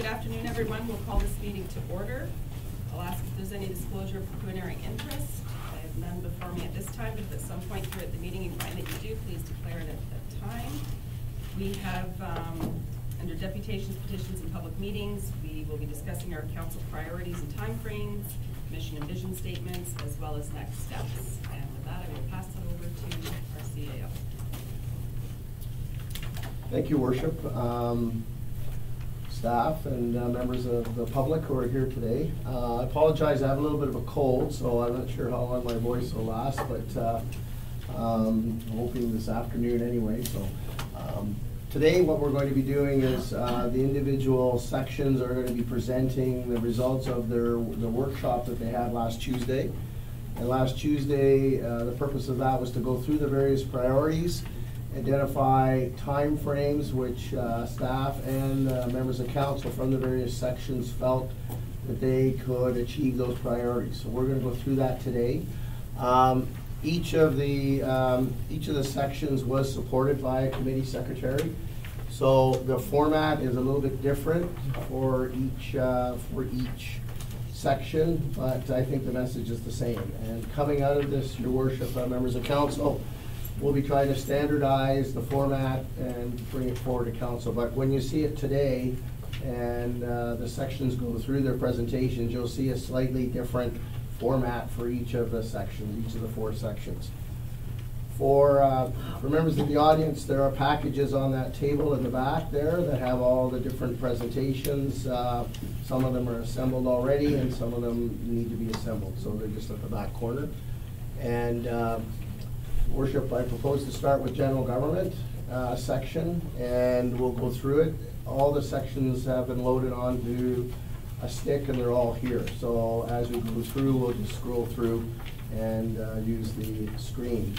Good afternoon, everyone. We'll call this meeting to order. I'll ask if there's any disclosure of pecuniary interest. I have none before me at this time, but if at some point throughout the meeting you find that you do, please declare it at that time. We have, under deputations, petitions, and public meetings, we will be discussing our council priorities and timeframes, mission and vision statements, as well as next steps. And with that, I will pass it over to our CAO. Thank you, Worship. Staff and members of the public who are here today. I apologize, I have a little bit of a cold, so I'm not sure how long my voice will last, but I'm hoping this afternoon anyway. So today what we're going to be doing is the individual sections are going to be presenting the results of the workshop that they had last Tuesday. And last Tuesday, the purpose of that was to go through the various priorities, identify time frames which staff and members of council from the various sections felt that they could achieve those priorities. So we're going to go through that today. Each of the sections was supported by a committee secretary. So the format is a little bit different for each section, but I think the message is the same. And coming out of this, Your Worship, members of council, we'll be trying to standardize the format and bring it forward to council. But when you see it today and the sections go through their presentations, you'll see a slightly different format for each of the sections, each of the 4 sections. For members of the audience, there are packages on that table in the back there that have all the different presentations. Some of them are assembled already and some of them need to be assembled. So they're just at the back corner. And Worship, I propose to start with general government section, and we'll go through it. All the sections have been loaded onto a stick and they're all here. So as we go through, we'll just scroll through and use the screen.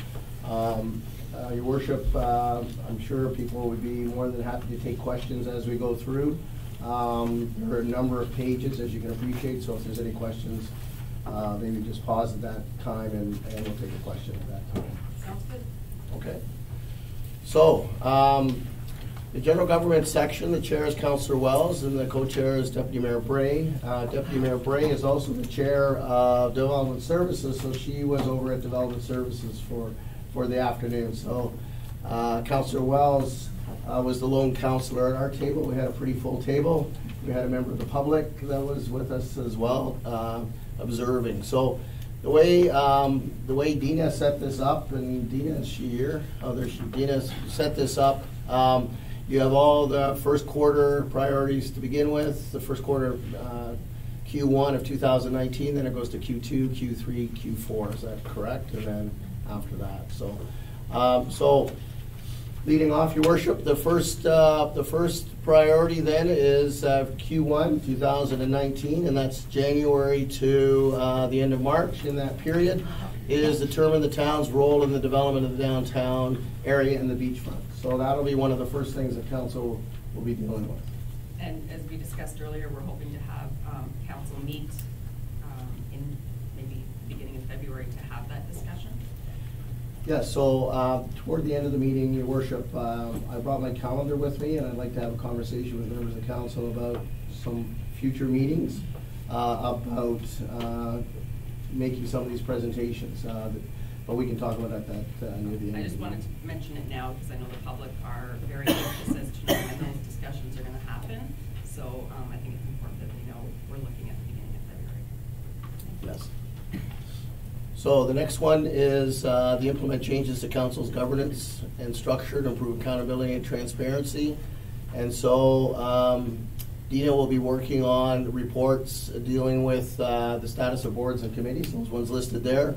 Your Worship, I'm sure people would be more than happy to take questions as we go through. There are a number of pages, as you can appreciate, so if there's any questions, maybe just pause at that time and we'll take a question at that time. Sounds good. Okay. So, the general government section, the chair is Councillor Wells and the co-chair is Deputy Mayor Bray. Deputy Mayor Bray is also the chair of Development Services, so she was over at Development Services for the afternoon. So, Councillor Wells was the lone councillor at our table. We had a pretty full table. We had a member of the public that was with us as well, observing. So, the way Dina set this up, and Dina, is she here? Oh, there she. Dina set this up. You have all the first quarter priorities to begin with. The first quarter, Q1 of 2019. Then it goes to Q2, Q3, Q4. Is that correct? And then after that. So leading off, Your Worship, the first priority then is Q1 2019, and that's January to the end of March. In that period is determine the town's role in the development of the downtown area and the beachfront. So that'll be one of the first things that council will be dealing with. And as we discussed earlier, we're hoping to have council meet in maybe the beginning of February to have that discussion. Yes, so toward the end of the meeting, Your Worship, I brought my calendar with me, and I'd like to have a conversation with members of council about some future meetings about making some of these presentations. But we can talk about that near the end. I just wanted to mention it now because I know the public are very anxious as to know when those discussions are going to happen. So I think it's important that we know we're looking at the beginning of February. Yes. So the next one is the implement changes to council's governance and structure to improve accountability and transparency. And so Dina will be working on reports dealing with the status of boards and committees, those ones listed there.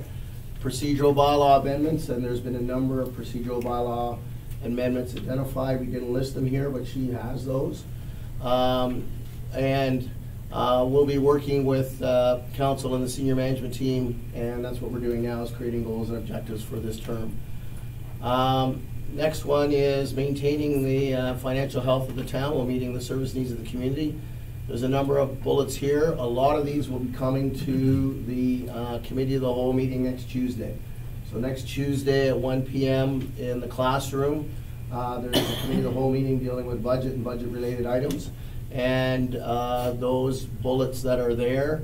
Procedural bylaw amendments, and there's been a number of procedural bylaw amendments identified. We didn't list them here, but she has those. We'll be working with council and the senior management team, and that's what we're doing now, is creating goals and objectives for this term. Next one is maintaining the financial health of the town while meeting the service needs of the community. There's a number of bullets here. A lot of these will be coming to the Committee of the Whole meeting next Tuesday. So next Tuesday at 1 p.m. in the classroom, there's a Committee of the Whole meeting dealing with budget and budget-related items. And those bullets that are there,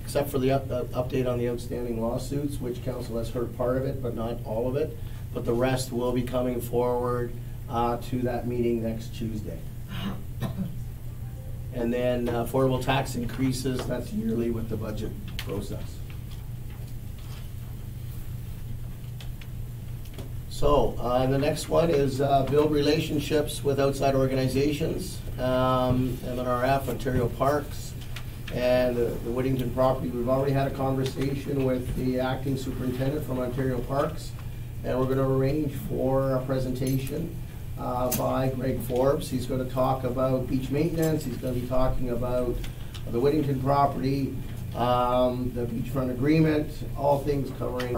except for the update on the outstanding lawsuits, which council has heard part of it, but not all of it. But the rest will be coming forward to that meeting next Tuesday. And then affordable tax increases, that's yearly with the budget process. So the next one is build relationships with outside organizations, MNRF, Ontario Parks, and the Whittington property. We've already had a conversation with the acting superintendent from Ontario Parks, and we're going to arrange for a presentation by Greg Forbes. He's going to talk about beach maintenance. He's going to be talking about the Whittington property, the beachfront agreement, all things covering